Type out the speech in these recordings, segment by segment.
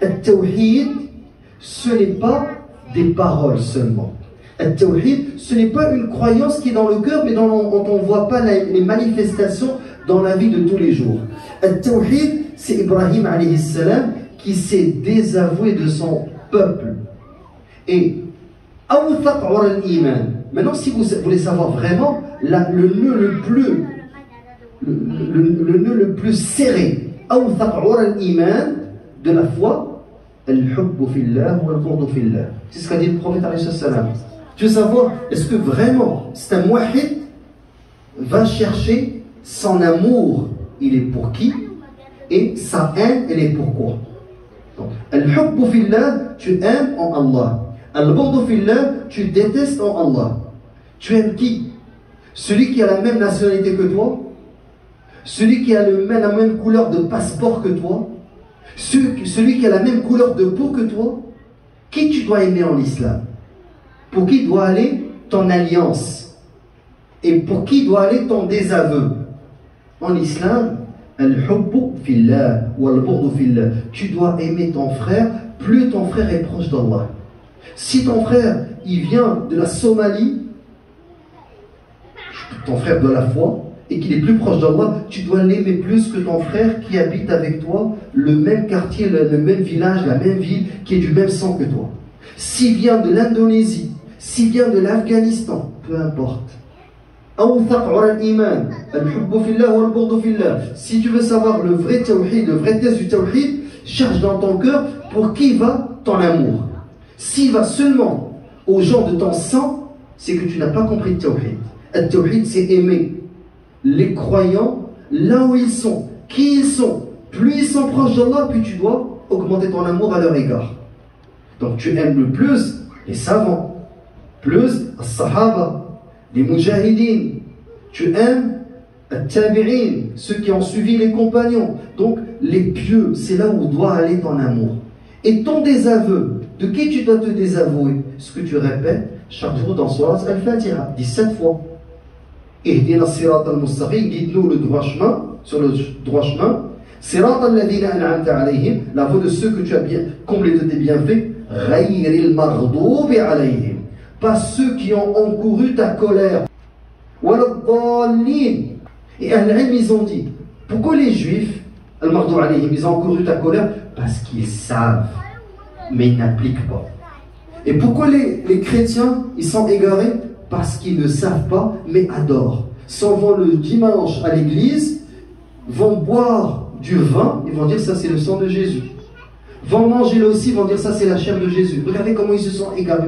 Al-Tawhid, ce n'est pas des paroles seulement. Al-Tawhid, ce n'est pas une croyance qui est dans le cœur, mais dont on ne voit pas les manifestations dans la vie de tous les jours. Al-Tawhid, c'est Ibrahim alayhi salam qui s'est désavoué de son peuple. Et maintenant, si vous voulez savoir vraiment, le nœud le plus serré de la foi, c'est ce qu'a dit le prophète alayhi salam. Tu veux savoir, est-ce que vraiment c'est un muwahhid va chercher son amour, il est pour qui, et sa haine, elle est pourquoi. Al-hubbu fillah, tu aimes en Allah. Al-bughdu fillah, tu détestes en Allah. Tu aimes qui? Celui qui a la même nationalité que toi? Celui qui a la même couleur de passeport que toi? Celui qui a la même couleur de peau que toi? Qui tu dois aimer en islam? Pour qui doit aller ton alliance? Et pour qui doit aller ton désaveu? En islam, al-hubbu fillah wal-bughdu fillah. Tu dois aimer ton frère, plus ton frère est proche d'Allah. Si ton frère, il vient de la Somalie, ton frère de la foi, et qu'il est plus proche d'Allah, tu dois l'aimer plus que ton frère qui habite avec toi, le même quartier, le même village, la même ville, qui est du même sang que toi. S'il vient de l'Indonésie, s'il vient de l'Afghanistan, peu importe. Si tu veux savoir le vrai tawhid, le vrai test du tawhid, cherche dans ton cœur pour qui va ton amour. S'il va seulement aux gens de ton sang, c'est que tu n'as pas compris le tawhid. Le tawhid, c'est aimer les croyants là où ils sont, qui ils sont. Plus ils sont proches d'Allah, plus tu dois augmenter ton amour à leur égard. Donc tu aimes le plus les savants, plus les sahaba, les mujahideen. Tu aimes les tabi'in, ceux qui ont suivi les compagnons. Donc les pieux, c'est là où doit aller ton amour. Et ton désaveu, de qui tu dois te désavouer? Ce que tu répètes chaque jour dans Surat Al-Fatiha, 17 fois. Ihdina sirat al-mustaqim, guide-nous le droit chemin, sur le droit chemin. Sirat alladhina an'amta alayhim, la voie de ceux que tu as bien comblés de tes bienfaits. Ghayril maghdubi alayhim, pas ceux qui ont encouru ta colère. Et Al-Ilm, ils ont dit, pourquoi les juifs, al-maghdubi alayhim, ils ont encouru ta colère? Parce qu'ils savent, mais ils n'appliquent pas. Et pourquoi les chrétiens, ils sont égarés? Parce qu'ils ne savent pas, mais adorent. S'en vont le dimanche à l'église, vont boire du vin, ils vont dire ça c'est le sang de Jésus. Vont manger là aussi, vont dire ça c'est la chair de Jésus. Regardez comment ils se sont égarés.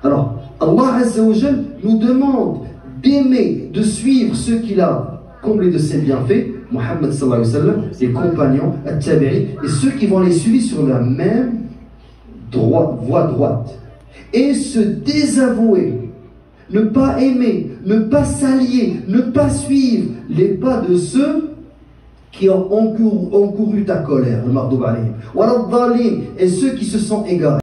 Alors, Allah Azza wa Jal nous demande d'aimer, de suivre ceux qu'il a comblés de ses bienfaits, Muhammad sallallahu alayhi wa sallam, les compagnons, at-tabi'in, et ceux qui vont les suivre sur la même voie droite. Et se désavouer, ne pas aimer, ne pas s'allier, ne pas suivre les pas de ceux qui ont encouru ta colère, le maghdubi alayhim, et ceux qui se sont égarés.